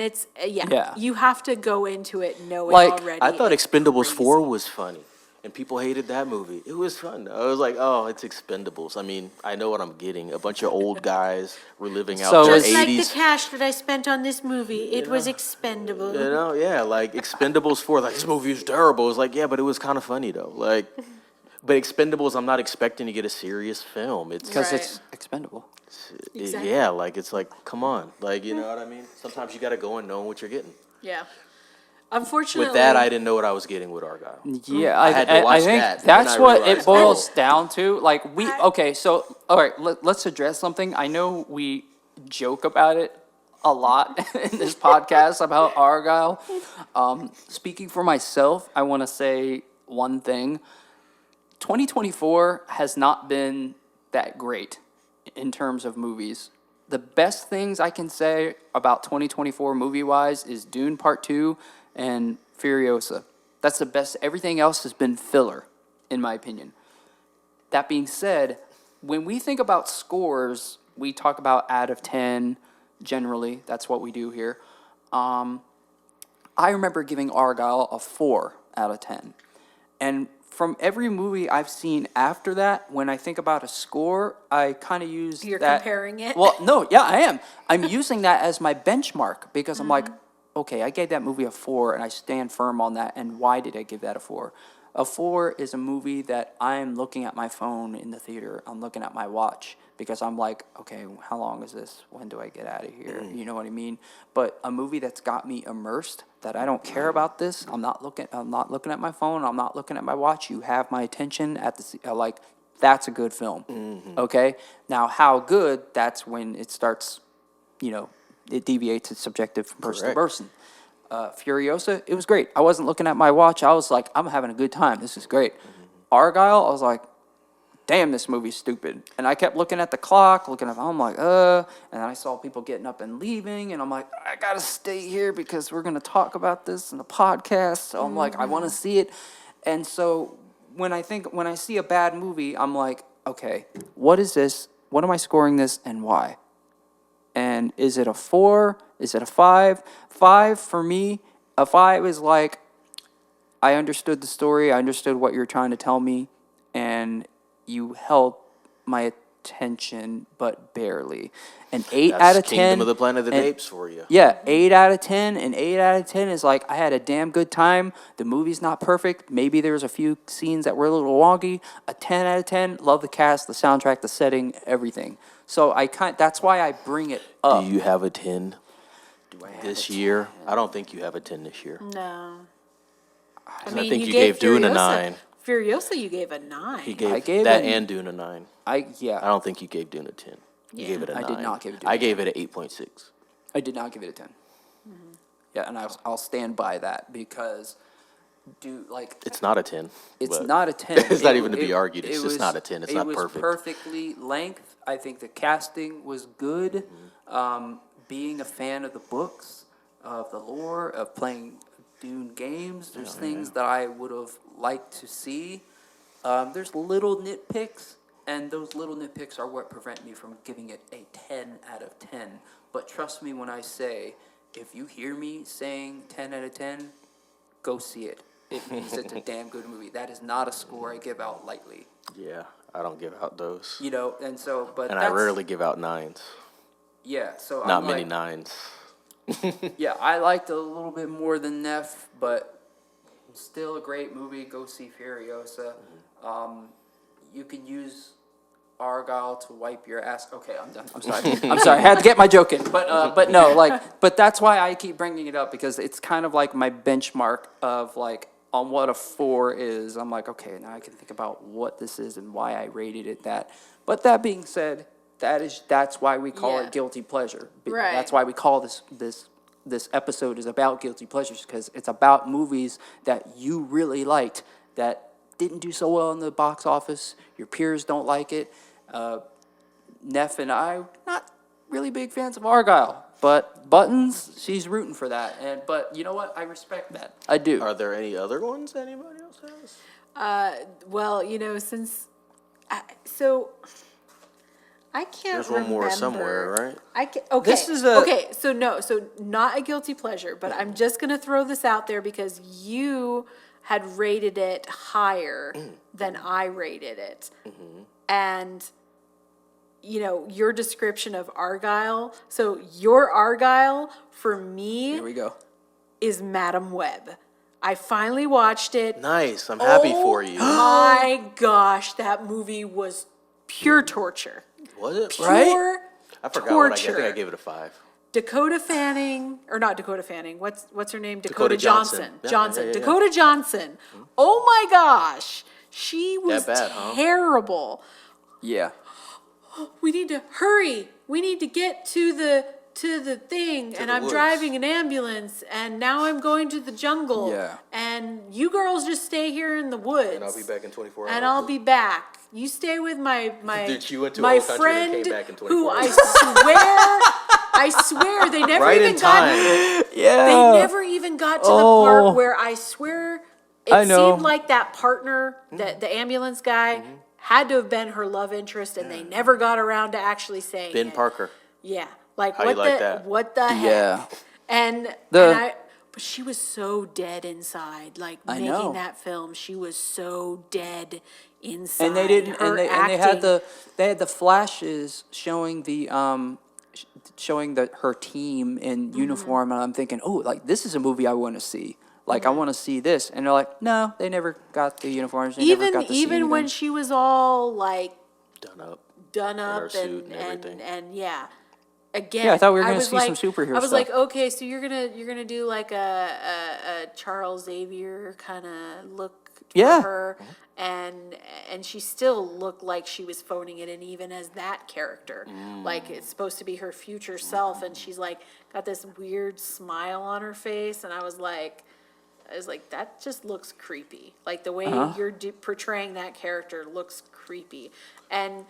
it's Yeah. You have to go into it knowing Like, already. I thought it's Expendables crazy. 4 was funny, and people hated that movie. It was fun. I was like, oh, it's Expendables. I mean, I know what I'm getting. A bunch of old guys reliving out So their is- Just like the 80s. cash that I spent on this movie, it was expendable. You know, yeah, like Expendables 4, like, this movie is terrible. It's like, yeah, but it was kind of funny, though. Like, but Expendables, I'm not expecting to get a serious film. It's because Right. it's expendable. Exactly. yeah, like, it's like, come on. Like, you know what I mean? Sometimes you got to go in knowing what you're getting. Yeah. Unfortunately, With that, I didn't know what I was getting with Argyle. Yeah, I had to I watch think that, and that's then I what realized, it boils oh. down to. Like okay, so all right, let's address something. I know we joke about it a lot in this podcast about Argyle. Speaking for myself, I want to say one thing. 2024 has not been that great in terms of movies. The best things I can say about 2024 movie-wise is Dune Part 2 and Furiosa. That's the best. Everything else has been filler, in my opinion. That being said, when we think about scores, we talk about out of 10, generally. That's what we do here. I remember giving Argyle a 4 out of 10. And from every movie I've seen after that, when I think about a score, I kind of use You're that. comparing it? Well, no, yeah, I am. I'm using that as my benchmark because I'm like, okay, I gave that movie a 4 and I stand firm on that. And why did I give that a 4? A 4 is a movie that I'm looking at my phone in the theater. I'm looking at my watch because I'm like, okay, how long is this? When do I get out of here? You know what I mean? But a movie that's got me immersed, that I don't care about this. I'm not looking at my phone. I'm not looking at my watch. You have my attention at the like. That's a good film. Okay. Now, how good? That's when it starts. It deviates. It's subjective from person to Correct. person. Furiosa, it was great. I wasn't looking at my watch. I was like, I'm having a good time. This is great. Argyle, I was like, damn, this movie's stupid. And I kept looking at the clock, I'm like, and then I saw people getting up and leaving, and I'm like, I gotta stay here because we're gonna talk about this in the podcast. So I'm like, I wanna see it. And so when I see a bad movie, I'm like, okay, what is this? What am I scoring this and why? And is it a 4? Is it a 5? 5 for me, a 5 is like, I understood the story, I understood what you're trying to tell me, and you held my attention, but barely. An 8 That's out of 10. Kingdom of the Planet of the and- Apes for you. Yeah, 8 out of 10, and 8 out of 10 is like, I had a damn good time. The movie's not perfect. Maybe there's a few scenes that were a little wonky. A 10 out of 10, love the cast, the soundtrack, the setting, everything. So that's why I bring it up. Do you have a 10 Do I have this a year? I don't think you have a 10 this year. No. I think you gave Dune a 9. Furiosa, you gave a 9. He gave, gave that it- and Dune a 9. I Yeah, don't think you gave Dune a 10. You Yeah. gave it a 9. I did not give Dune I a gave it an 8.6. I did not give it a 10. Yeah, and I'll stand by that because, It's not a 10. it's but not a 10. It's not even to be argued. It's just was- not a 10. It's not It was perfect. perfectly length. I think the casting was good. Mm-hmm. Being a fan of the books, of the lore, of playing Dune games, there's things that I would have liked to see. There's little nitpicks, and those little nitpicks are what prevent me from giving it a 10 out of 10. But trust me when I say, if you hear me saying 10 out of 10, go see it. It means it's a damn good movie. That is not a score I give out lightly. Yeah, I don't give out those. And so, but And I rarely give out 9s. Yeah, so Not I'm many like, 9s. Yeah, I liked it a little bit more than Neff, but still a great movie. Go see Furiosa. You can use Argyle to wipe your ass. Okay, I'm done. I'm sorry. I'm sorry. I had to get my joke in, but no, but that's why I keep bringing it up because it's kind of like my benchmark of like on what a 4 is. I'm like, okay, now I can think about what this is and why I rated it that. But that being said, that's why we call Yeah. it guilty pleasure. Right. That's why we call this episode is about guilty pleasures because it's about movies that you really liked that didn't do so well in the box office. Your peers don't like it. Neff and I not really big fans of Argyle, but Buttons, she's rooting for that. But you know what? I respect that. I do. Are there any other ones anybody else has? Well, since I can't There's one more remember. somewhere, right? Okay. This is a- Okay, so not a guilty pleasure, but I'm just gonna throw this out there because you had rated it higher than I rated it. And your description of Argyle. So your Argyle for me Here we go. is Madam Web. I finally watched it. Nice. I'm happy for you. My gosh, that movie was pure torture. Was it? Pure Right? I forgot what I torture. think I gave it a 5. Dakota Fanning, or not Dakota Fanning, what's her name? Dakota Johnson. Yeah, Johnson. yeah. Dakota Johnson. Oh my gosh. She was bad, huh? terrible. Yeah. We need to hurry. We need to get to the thing, and the I'm woods. driving an ambulance, and now I'm going to the jungle. Yeah. And you girls just stay here in the woods. And I'll be back in 24 hours. And I'll be back. You stay with my Dude, she went to a my whole country and friend came back in 24 who hours. I swear they never Right even in got time. Yeah. they never even got to the part where I swear I it know. seemed like that partner, the ambulance guy, had to have been her love interest, and they never got around to actually saying Ben it. Parker. Yeah, like How you like that? what the heck? Yeah. And The- but she was so dead inside. Like I making know. that film, she was so dead inside. And they didn't, Her and they had acting- they had the flashes showing her team in Mm-hmm. uniform, and I'm thinking, oh, like this is a movie I want to see. Like I want to see this, and they're like, no, they never got the uniforms. They never got to see even when anything. she was all like Done up. up her suit and everything. and yeah. Again, Yeah, I thought we were gonna was see some like- superhero I was stuff. like, okay, so you're gonna do like a Charles Xavier kind of look for Yeah. her, and she still looked like she was phoning it in, even as that character. Like it's supposed to be her future self, and she's like got this weird smile on her face, and I was like, that just looks creepy. Like the way you're portraying that character looks creepy, and.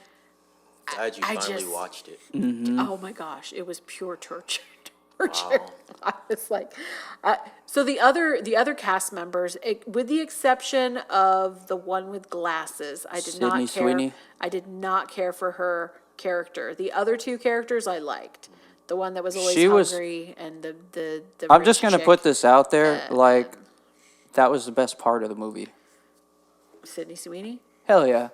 Glad you I finally just- watched it. Oh my gosh, it was pure torture. I was like, so the other cast members, with the exception of the one with glasses, I did Sydney not care. Sweeney? I did not care for her character. The other two characters I liked. The one that was always She was- hungry, and the I'm rich just gonna chick, put this out there, like that was the best part of the movie. Sydney Sweeney. Hell yeah.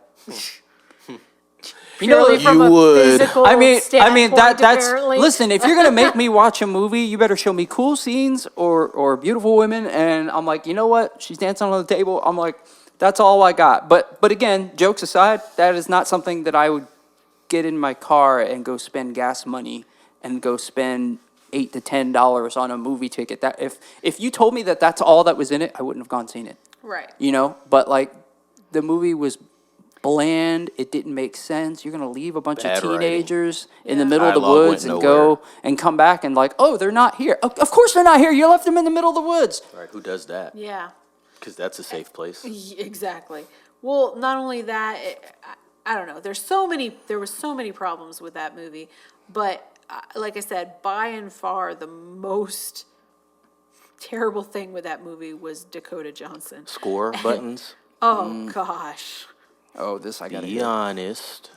Purely from you a would. physical I mean standpoint, that's apparently. listen, if you're gonna make me watch a movie, you better show me cool scenes or beautiful women. And I'm like, you know what? She's dancing on the table. I'm like, that's all I got. But again, jokes aside, that is not something that I would get in my car and go spend gas money and go spend $8 to $10 on a movie ticket. That if you told me that that's all that was in it, I wouldn't have gone seen it. Right. You know, but like the movie was bland. It didn't make sense. You're gonna leave a bunch Bad of writing. teenagers in the middle of the Dialogue woods went and nowhere. go and come back and like, oh, they're not here. Of course they're not here. You left them in the middle of the woods. All right, who does that? Yeah. Because that's a safe place. Exactly. Well, not only that, I don't know. There were so many problems with that movie, but like I said, by and far the most terrible thing with that movie was Dakota Johnson. Score buttons. Oh gosh, Oh, this I gotta Be hear. honest.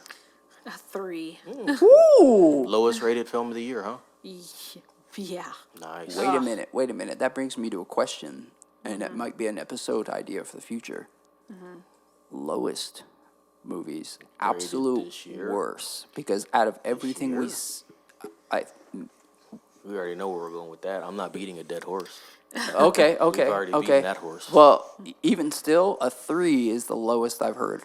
a 3. Ooh. Lowest rated film of the year, huh? Yeah. Nice. Wait a minute. That brings me to a question, and it might be an episode idea for the future. Lowest movies, absolute this year? worst, because out of everything year? We already know where we're going with that. I'm not beating a dead horse. Okay. We've already beaten that horse. Well, even still, a 3 is the lowest I've heard.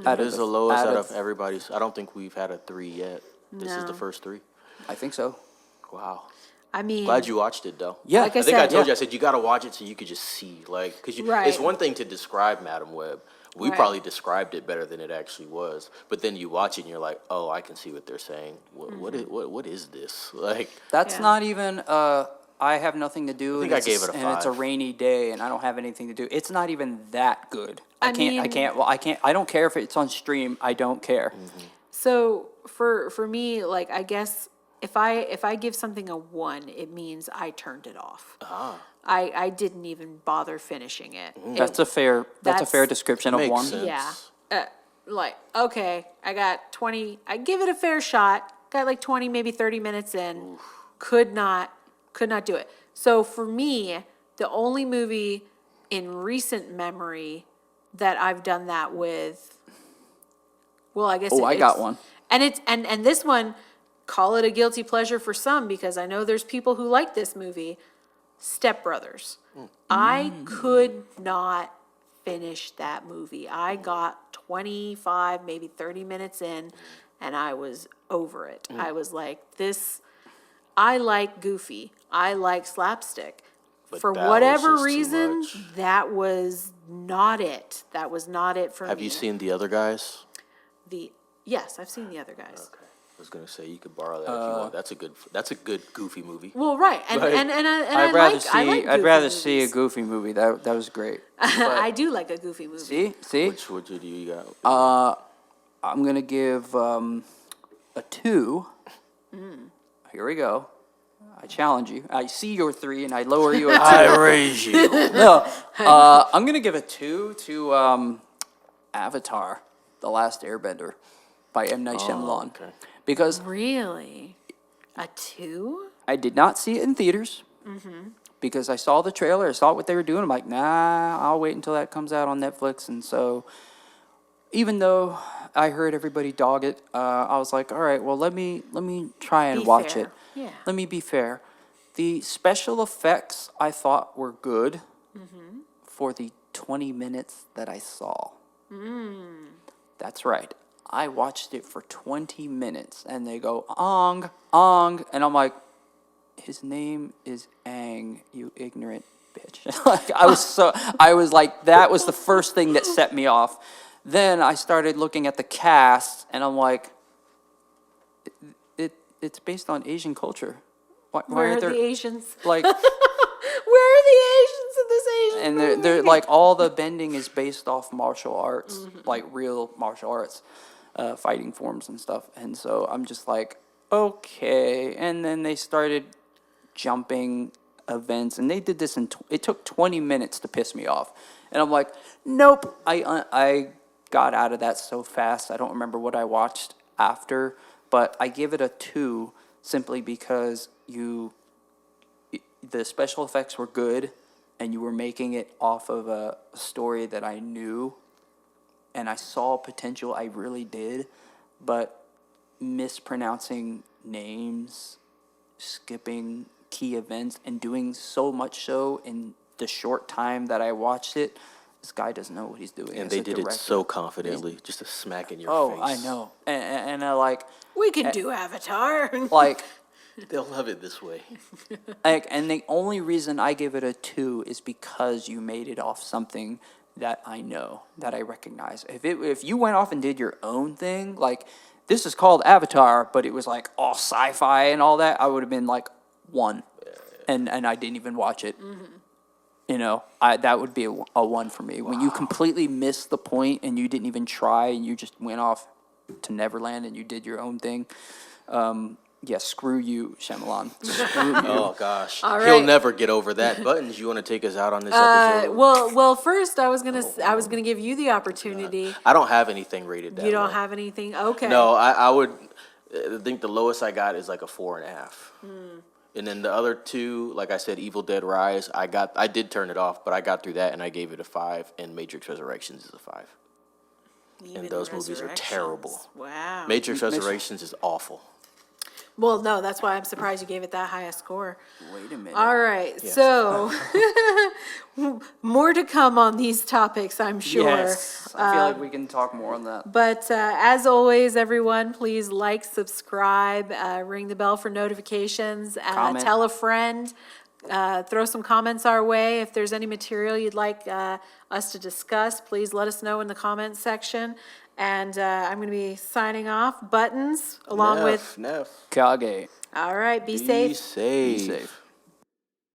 It is the lowest out of everybody's. I don't think we've had a 3 yet. This is No. the first 3. I think so. Wow. I mean, Glad you watched it though. Yeah. Like I think I said, told you. I said you got to watch it so you could just see, like, because Right. it's one thing to describe Madam Web. We Right. probably described it better than it actually was. But then you watch it and you're like, oh, I can see what they're saying. What is this? Like, That's Yeah. not even. I have nothing to do. I think and I it's gave it a and it's a 5. rainy day, and I don't have anything to do. It's not even that good. I I mean- can't. Well, I can't. I don't care if it's on stream. I don't care. So for me, like, I guess if I give something a 1, it means I turned it off. I didn't even bother finishing it. That's a fair That's- description of Makes one. sense. Yeah. Like, okay, I got 20, I give it a fair shot, got like 20, maybe 30 minutes in, could not do it. So for me, the only movie in recent memory that I've done that with, well, I guess. Oh, I got one. And and this one, call it a guilty pleasure for some, because I know there's people who like this movie, Step Brothers. I could not finish that movie. I got 25, maybe 30 minutes in, and I was over it. I was like, I like Goofy. I like slapstick. But For that was whatever just too reason, much. that was not it. That was not it for me. Have you seen the other guys? Yes, I've seen the other guys. Okay. I was gonna say you could borrow that if you want. That's a good Goofy movie. Well, right, and Right. I like I'd Goofy rather see a movies. Goofy movie. That was great. I do like a Goofy movie. See, Which do you got? I'm gonna give a 2. Here we go. I challenge you. I see your 3 and I lower you a 2. I raise you. No, I'm gonna give a 2 to Avatar: The Last Airbender by M. Night Shyamalan, okay. because Really? A 2? I did not see it in theaters. Because I saw the trailer, I saw what they were doing. I'm like, nah, I'll wait until that comes out on Netflix. And so, even though I heard everybody dog it, I was like, all right, well, let me try and Be watch fair. it. Yeah. Let me be fair. The special effects I thought were good for the 20 minutes that I saw. That's right. I watched it for 20 minutes, and they go, Ong, Ong, and I'm like, his name is Aang, you ignorant bitch. Like, I was like, that was the first thing that set me off. Then I started looking at the cast, and I'm like, it's based on Asian culture. Why Where aren't are there, the Asians? like, Where are the Asians in this Asian and movie? they're like, all the bending is based off martial arts, like real martial arts, fighting forms and stuff. And so I'm just like, okay. And then they started jumping events, and they did this it took 20 minutes to piss me off. And I'm like, nope. I got out of that so fast. I don't remember what I watched after, but I give it a 2 simply because the special effects were good, and you were making it off of a story that I knew, and I saw potential, I really did, but mispronouncing names, skipping key events, and doing so much so in the short time that I watched it, this guy doesn't know what he's doing. And as they a did it director. so confidently, just a smack in your face. Oh, I know. And I like, We can do Avatar. like, They'll love it this way. and the only reason I give it a 2 is because you made it off something that I know, that I recognize. If you went off and did your own thing, like, this is called Avatar, but it was like all sci-fi and all that, I would have been like 1, and I didn't even watch it. You know, that would be a 1 for me. Wow. When you completely missed the point and you didn't even try and you just went off to Neverland and you did your own thing. Yeah, screw you, Shyamalan. Screw you. Oh gosh, All he'll right. never get over that. Buttons, you want to take us out on this episode? Well, first I was gonna give you the opportunity. I don't have anything rated that You don't low. have anything? Okay. No, I would. I think the lowest I got is like a 4.5. And then the other 2, like I said, Evil Dead Rise, I did turn it off, but I got through that and I gave it a 5. And Matrix Resurrections is a 5. Even those movies are terrible. Resurrections. Wow. Matrix Resurrections is awful. Well, no, that's why I'm surprised you gave it that high a score. Wait a minute. All right, so more to come on these topics, I'm sure. Yes, I feel like we can talk more on that. But as always, everyone, please like, subscribe, ring the bell for notifications, Comment. tell a friend, throw some comments our way. If there's any material you'd like us to discuss, please let us know in the comments section. And I'm going to be signing off. Buttons, along with. Neff. Kage. All right, be Be safe. safe. Be safe.